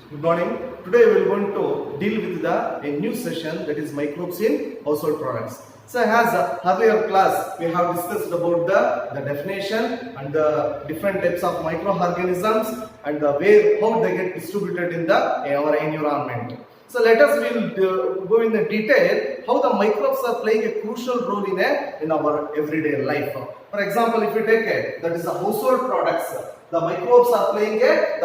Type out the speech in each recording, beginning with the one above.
Good morning. Today we are going to deal with a new session, that is microbes in household products. So as earlier class we have discussed about the definition and the different types of microorganisms and the way how they get distributed in our environment. So let us go in the detail how the microbes are playing a crucial role in our everyday life. For example, if you take that is the household products, the microbes are playing a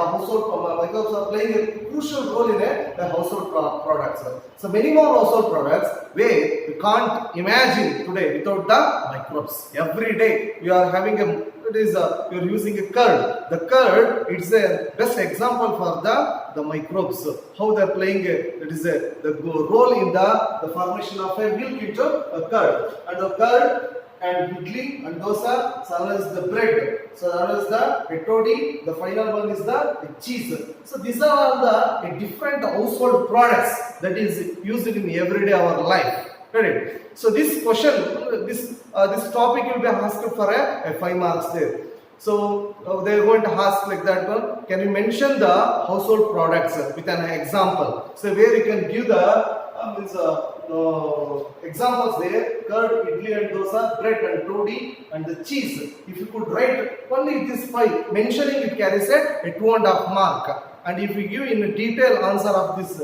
crucial role in the household products. So many more household products where we can't imagine today without the microbes. Every day we are having you're using a curd. The curd, it's a best example for the microbes. How they're playing the role in the formation of a milk into a curd. And the curd and idli and dosa, so known as the bread, so known as the petodi, the final one is the cheese. So these are all the different household products that is used in everyday our life. Correct. So this question, this topic will be asked for a 5 marks there. So they are going to ask like that one. Can you mention the household products with an example? So where you can give the examples there: curd, idli and dosa, bread and toddy and the cheese. If you could write only this 5, mentioning it carries a 2.5 mark. And if you give in a detailed answer of this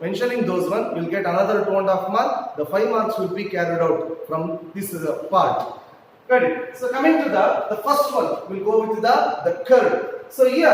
mentioning those one, you will get another 2.5 mark. The 5 marks will be carried out from this part. Got it? So coming to the first one, we'll go with the curd. So here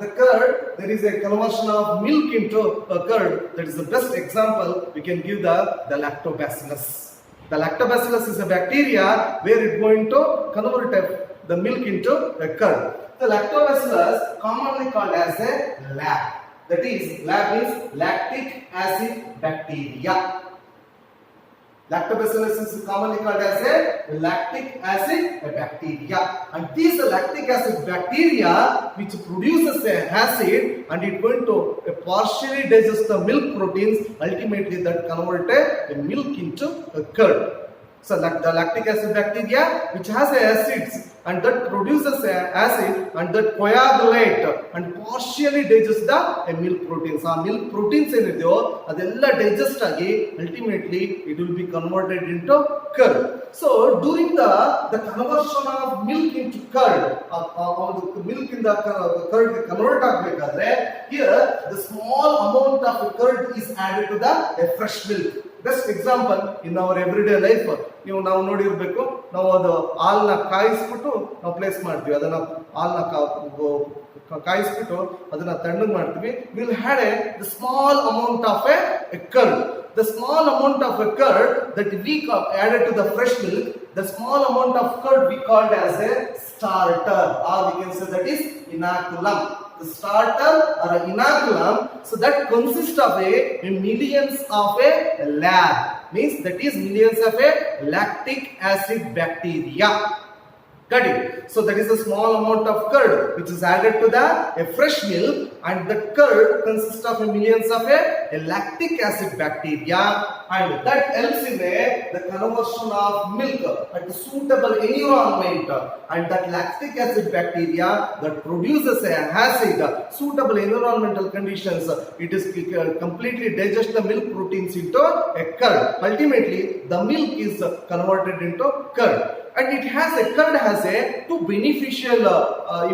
the curd, there is a conversion of milk into a curd. That is the best example we can give the lactobacillus. The lactobacillus is a bacteria where it's going to convert the milk into a curd. The lactobacillus commonly called as a LAB. That is, LAB is lactic acid bacteria. Lactobacillus is commonly called as a lactic acid bacteria, and this lactic acid bacteria which produces an acid and it going to partially digest the milk proteins, ultimately that convert the milk into a curd. So the lactic acid bacteria which has acids and that produces acid and that coagulate and partially digest the milk proteins. Our milk proteins ಏನಿದೆಯೋ ಅದೆಲ್ಲ digest ಆಗಿ ultimately it will be converted into curd. So during the conversion of milk into curd, milk in the curd convert ಆಗಬೇಕಾದ್ರೆ here the small amount of curd is added to the fresh milk. Best example in our everyday life, ನಾವು ನೋಡಿರಬೇಕು, ನಾವು ಅದು ಹಾಲನ್ನ ಕಾಯಿಸ್ಬಿಟ್ಟು ನಾವು place ಮಾಡ್ತೀವಿ, ಅದನ್ನ ಹಾಲನ್ನ ಕಾಯಿಸ್ಬಿಟ್ಟು ಅದನ್ನ ತಣ್ಣಗೆ ಮಾಡ್ತೀವಿ. Will had the small amount of a curd. The small amount of a curd that we added to the fresh milk, the small amount of curd we called as a starter, or we can say that is inoculum. The starter or an inoculum, so that consists of a millions of a LAB, means that is millions of a lactic acid bacteria. Got it? So that is a small amount of curd which is added to the fresh milk, and the curd consists of millions of a lactic acid bacteria, and that helps in the conversion of milk at a suitable environment, and that lactic acid bacteria that produces an acid, suitable environmental conditions, it is completely digest the milk proteins into a curd. Ultimately the milk is converted into curd. And it has curd has two beneficial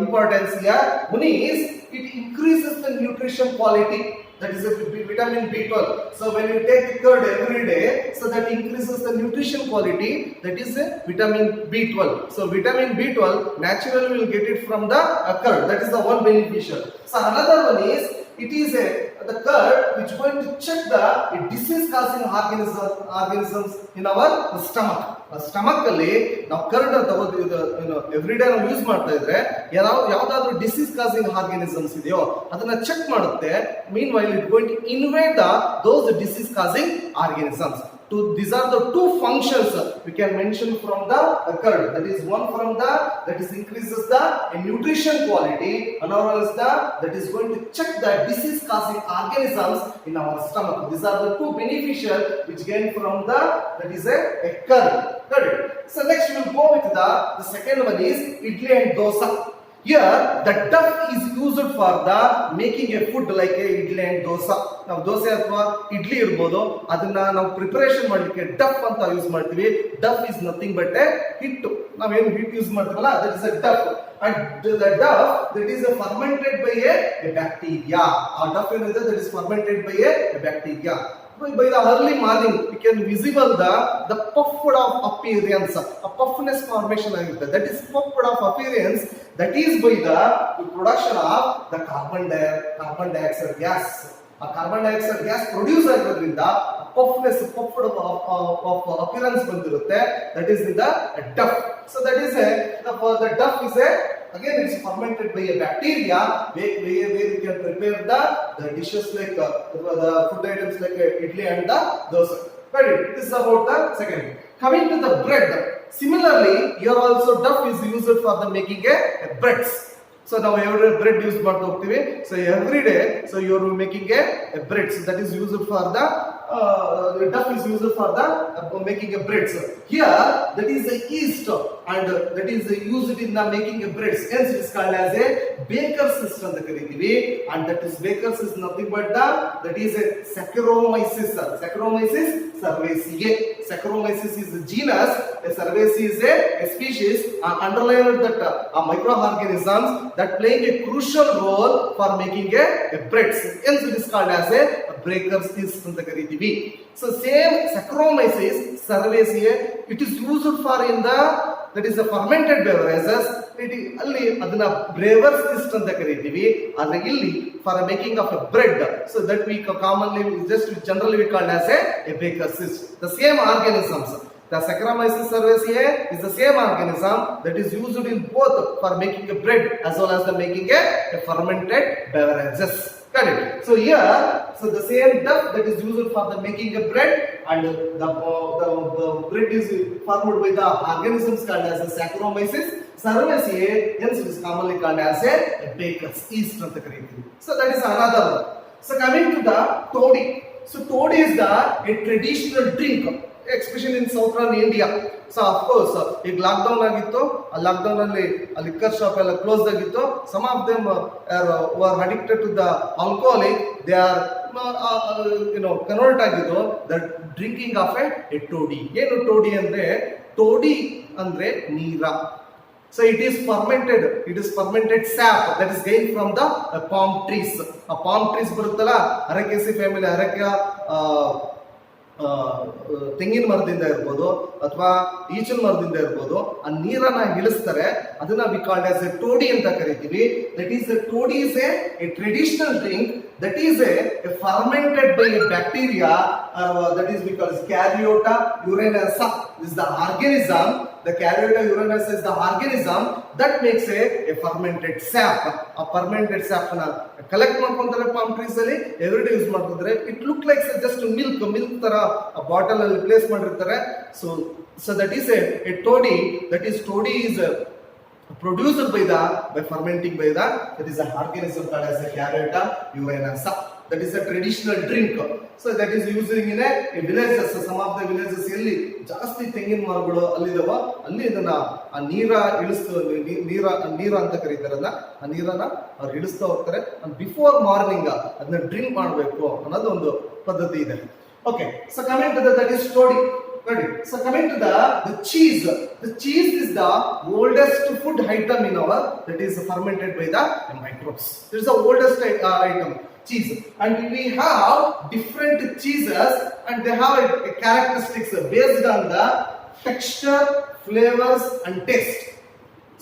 importance here. One is it increases the nutrition quality, that is a vitamin B12. So when you take curd every day, so that increases the nutrition quality, that is a vitamin B12. So vitamin B12 naturally will get it from the curd. That is the one beneficial. So another one is it is the curd which is going to check the disease causing organisms in our stomach. Stomach ಅಲ್ಲಿ ನಾವು curd every day ನಾವು use ಮಾಡ್ತಾ ಇದ್ರೆ ಯಾವ್ದಾದ್ರು disease causing organisms ಇದೆಯೋ ಅದನ್ನ check ಮಾಡುತ್ತೆ. Meanwhile it going to invade those disease causing organisms. These are the two functions we can mention from the curd. That is one from that is increases the nutrition quality, another is that is going to check the disease causing organisms in our stomach. These are the two beneficial which gain from that is a curd. Got it? So next we will go with the second one is idli and dosa. Here, the duff is used for the making a food like a idli and dosa. ನಾವು ದೋಸೆ ಅಥವಾ ಇಡ್ಲಿ ಇರ್ಬೋದು, ಅದನ್ನ ನಾವು preparation ಮಾಡ್ಲಿಕ್ಕೆ deaf ಅಂತ use ಮಾಡ್ತೀವಿ. Deaf is nothing but A ಹಿಟ್ಟು. ನಾವೇನು ಹಿಟ್ಟು ಯೂಸ್ ಮಾಡ್ತೀವಲ್ಲ, that is a deaf. And the duff that is fermented by a bacteria. Our duff that is fermented by a bacteria. By the early morning, we can visible the puffed of appearance, a puffiness formation agutte. That is puffed of appearance. That is by the production of the carbon dioxide gas. A carbon dioxide gas produce ಆಗಿರೋದ್ರಿಂದ puffness, puffed of appearance ಬಂದಿರುತ್ತೆ. That is in the duff. So that is the duff is again it's fermented by a bacteria where you can prepare the dishes like the food items like idli and the dosa. Right? This is about the second. Coming to the bread. Similarly, here also duff is used for the making a breads. So now every bread use ಮಾಡ್ತಾ ಹೋಗ್ತೀವಿ. So every day, so you are making a bread. So that is used for the duff is used for the making a bread. So here that is the yeast and that is used in the making a breads. Hence it is called as a baker's yeast ಅಂತ ಕರೀತೀವಿ. And that is baker's is nothing but that is a Saccharomyces. Saccharomyces cerevisiae. Saccharomyces is a genus. A cerevisiae is a species. Underlined that microorganisms that playing a crucial role for making a bread. Hence it is called as a baker's yeast ಅಂತ ಕರೀತೀವಿ. So same Saccharomyces cerevisiae, it is used for in the that is a fermented beverages. ಅಲ್ಲಿ ಅದನ್ನ ಬ್ರೇವರ್ಸ್ yeast ಅಂತ ಕರೀತೀವಿ. ಆದ್ರೆ ಇಲ್ಲಿ for making of a bread, so that we commonly just generally we call as a baker's yeast. The same organisms. The Saccharomyces cerevisiae is the same organism that is used in both for making a bread as well as the making a fermented beverages. Correct. So here, so the same duff that is used for the making a bread and the bread is formed by the organisms called as a Saccharomyces cerevisiae. Hence it is commonly called as a baker's yeast. So that is another one. So coming to the toddy. So toddy is a traditional drink, especially in southern India. So of course, ಈಗ lockdown ಆಗಿತ್ತು, ಆ lockdown ಅಲ್ಲಿ liquor shop ಎಲ್ಲ close ಆಗಿತ್ತು. Some of them were addicted to the alcoholic. They are convert ಆಗಿದ್ದು the drinking of a toddy. ಏನು toddy ಅಂದ್ರೆ, toddy ಅಂದ್ರೆ ನೀರ. So it is fermented sap that is gained from the palm trees. A palm trees ಬರುತ್ತಲ್ಲ, ಅರಕೇಸಿ family, ಅರಕ ತೆಂಗಿನ ಮರದಿಂದ ಇರ್ಬೋದು ಅಥವಾ ಈಚಿನ ಮರದಿಂದ ಇರ್ಬೋದು, ಆ ನೀರನ್ನ ಇಳಿಸ್ತಾರೆ. ಅದನ್ನ we called as a toddy ಅಂತ ಕರಿತೀವಿ. That is toddy is a traditional drink that is a fermented by a bacteria that is because Caryota urinosa is the organism. The Caryota urinosa is the organism that makes a fermented sap. A fermented sap na collect ಮಾಡ್ಕೊಂತಾರೆ palm trees ಅಲ್ಲಿ, every day use ಮಾಡ್ತಿದ್ರೆ. It look like just milk ತರ a bottle ಅಲ್ಲಿ place ಮಾಡಿರ್ತಾರೆ. So that is a toddy. That is toddy is produced by fermenting by that is an organism called as a Caryota urinosa. That is a traditional drink. So that is using in a villages. So some of the villages ಎಲ್ಲಿ ಜಾಸ್ತಿ ತೆಂಗಿನ ಮರಗಳು ಅಲ್ಲಿದಾವ, ಅಲ್ಲಿ ಇದನ್ನ ಆ ನೀರ ಅಂತ ಕರೀತಾರಲ್ಲ, ಆ ನೀರನ್ನ ಅವ್ರು ಇಳಿಸ್ತಾ ಹೋಗ್ತಾರೆ. ಬಿಫೋರ್ ಮಾರ್ನಿಂಗ್ ಅದನ್ನ ಡ್ರಿಂಕ್ ಮಾಡಬೇಕು ಅನ್ನೋದು ಒಂದು ಪದ್ಧತಿ ಇದೆ. Okay, so coming to that is toddy. Ready? So coming to the cheese. The cheese is the oldest food item in our that is fermented by the microbes. It is the oldest item, cheese. And we have different cheeses and they have a characteristics based on the texture, flavors and taste.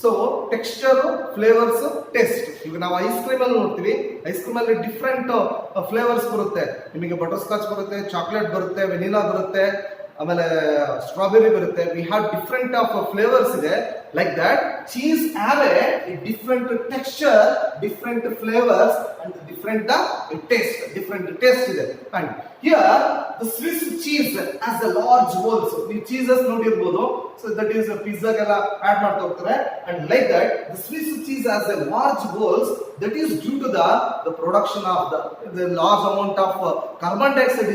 So texture, flavors, taste. ಈಗ ನಾವು ice cream ಅಲ್ಲಿ ನೋಡ್ತೀವಿ, ice cream ಅಲ್ಲಿ different flavours ಬರುತ್ತೆ. ನಿಮಗೆ butter scotch ಬರುತ್ತೆ, chocolate ಬರುತ್ತೆ, vanilla ಬರುತ್ತೆ, ಆಮೇಲೆ ಸ್ಟ್ರಾಬೆರಿ ಬರುತ್ತೆ. We have different of flavours ಇದೆ. Like that cheese have a different texture, different flavours and different taste ಇದೆ. And here the Swiss cheese has the large holes. ನೀವು cheeses ನೋಡಿರ್ಬೋದು. So that is ಪಿಜ್ಜಾಗೆಲ್ಲ add ಮಾಡ್ತಾ ಹೋಗ್ತಾರೆ. And like that the Swiss cheese has the large holes, that is due to the production of the large amount of carbon dioxide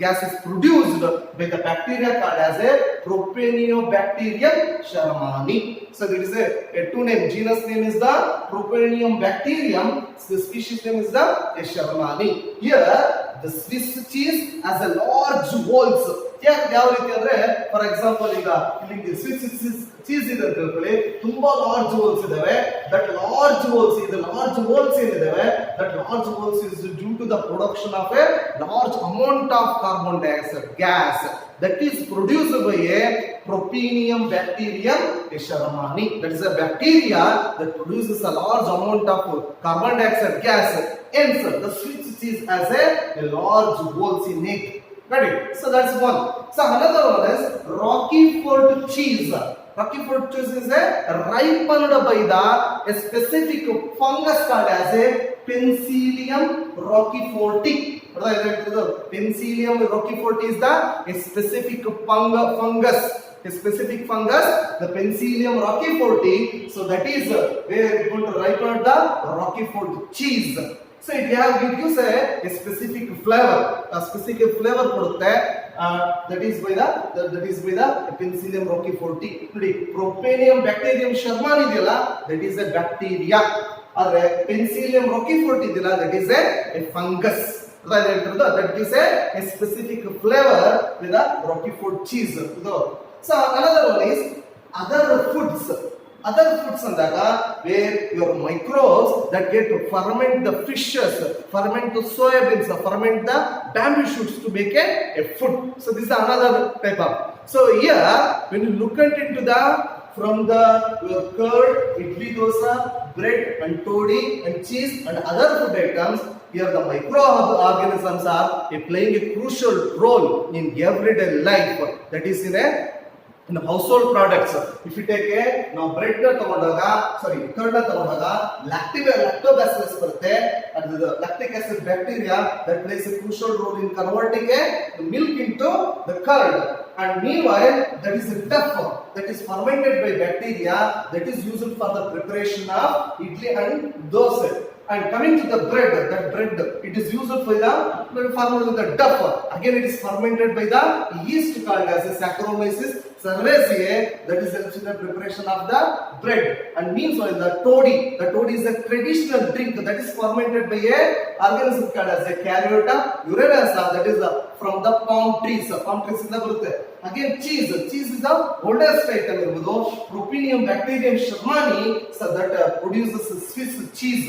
gas is produced by the bacteria bacteria called as a Propionibacterium shermani. So it is a two name, genus name is the Propionibacterium, the species name is the shermani. Here the Swiss cheese has a large holes. ಯಾವ ರೀತಿ ಅಂದ್ರೆ for example ಈಗ ಇಲ್ಲಿ Swiss cheese ಇದೆ ಅಂತ ಹೇಳ್ಕೊಳ್ಳಿ, ತುಂಬಾ large holes ಇದಾವೆ. ದಟ್ ಲಾರ್ಜ್ ಹೋಲ್ಸ್ ಏನಿದಾವೆ, that large holes is due to the production of a large amount of carbon dioxide gas that is produced by a Propionibacterium shermani. That is a bacteria that produces a large amount of carbon dioxide gas. Hence, the Swiss cheese has a large holes in it. Got it? So that's one. So another one is Roquefort cheese. Roquefort cheese is a ripened by a specific fungus called as a Penicillium roqueforti. Penicillium roqueforti is a specific fungus. A specific fungus, the Penicillium roqueforti. So that is where it going to ripen the Roquefort cheese. So it gives a specific flavor. A specific flavor ಕೊಡುತ್ತೆ. That is by the Penicillium roqueforti. ನೋಡಿ, Propionibacterium shermani ಇದೆಯಲ್ಲ, that is a bacteria. ಆದರೆ Penicillium roqueforti ಇದೆಯಲ್ಲ, that is a fungus. That gives a specific flavor with the Roquefort cheese. So another one is other foods. Other foods ಅಂದಾಗ where your microbes that get to ferment the fishes, ferment the soybeans, ferment the bamboo shoots to make a food. So this is another type of. So here when you look into the from the curd, idli dosa, bread and toddy and cheese and other food items, here the microorganisms are playing a crucial role in everyday life. That is in household products. If you take now bread curd ತಗೊಂಡಾಗ lactobacillus ಬರುತ್ತೆ, and the lactic acid bacteria that plays a crucial role in converting the milk into the curd. And meanwhile, that is a duff that is fermented by bacteria that is used for the preparation of idli and dosa. And coming to the bread, that bread it is used for the formula of the duff. Again, it is fermented by the yeast called as a Saccharomyces cerevisiae that is helps in the preparation of the bread. And meanwhile, the toddy is a traditional drink that is fermented by a organism called as a Caryota uranosa, that is from the palm trees ಇಂದ ಬರುತ್ತೆ. Again, cheese is the oldest item ಇರುವುದು Propionibacterium shermani, so that produces Swiss cheese.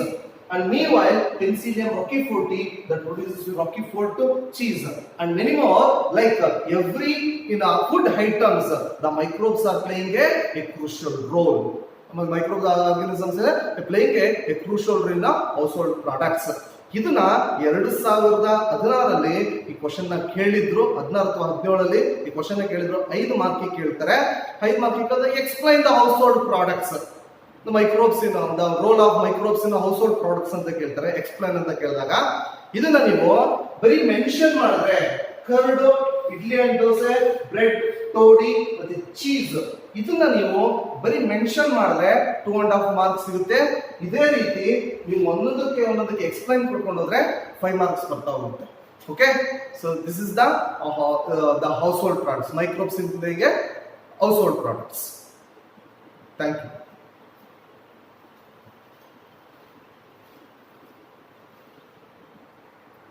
And meanwhile, Penicillium roqueforti that produces Roquefort cheese, and many more. Like every in our food items, the microbes are playing a crucial role. Microbes organisms are playing a crucial role in the household products. ಇದನ್ನ 2016ರಲ್ಲಿ ಈ question ನ ಕೇಳಿದ್ರು, 16 ಅಥವಾ 17ರಲ್ಲಿ ಈ question ನ ಕೇಳಿದ್ರು. 5 mark ಕೇಳ್ತಾರೆ. 5 mark explain the household products, the microbes in the role of microbes in household products ಅಂತ ಕೇಳ್ತಾರೆ. ಎಕ್ಸ್ಪ್ಲೈನ್ ಅಂತ ಕೇಳಿದಾಗ ಇದನ್ನ ನೀವು ಬರೀ ಮೆನ್ಷನ್ ಮಾಡಿದ್ರೆ curd, idli and dosa, bread, toddy ಮತ್ತೆ ಚೀಸ್, ಇದನ್ನ ನೀವು ಬರೀ ಮೆನ್ಷನ್ ಮಾಡಿದ್ರೆ 2.5 ಮಾರ್ಕ್ಸ್ ಸಿಗುತ್ತೆ. ಇದೇ ರೀತಿ ನೀವು ಒಂದೊಂದಕ್ಕೆ ಎಕ್ಸ್ಪ್ಲೈನ್ ಕೊಡ್ಕೊಂಡು ಹೋದ್ರೆ 5 ಮಾರ್ಕ್ಸ್ ಬರ್ತಾ ಹೋಗುತ್ತೆ. Okay, so this is the household products, microbes ಇಂದ household products. Thank you.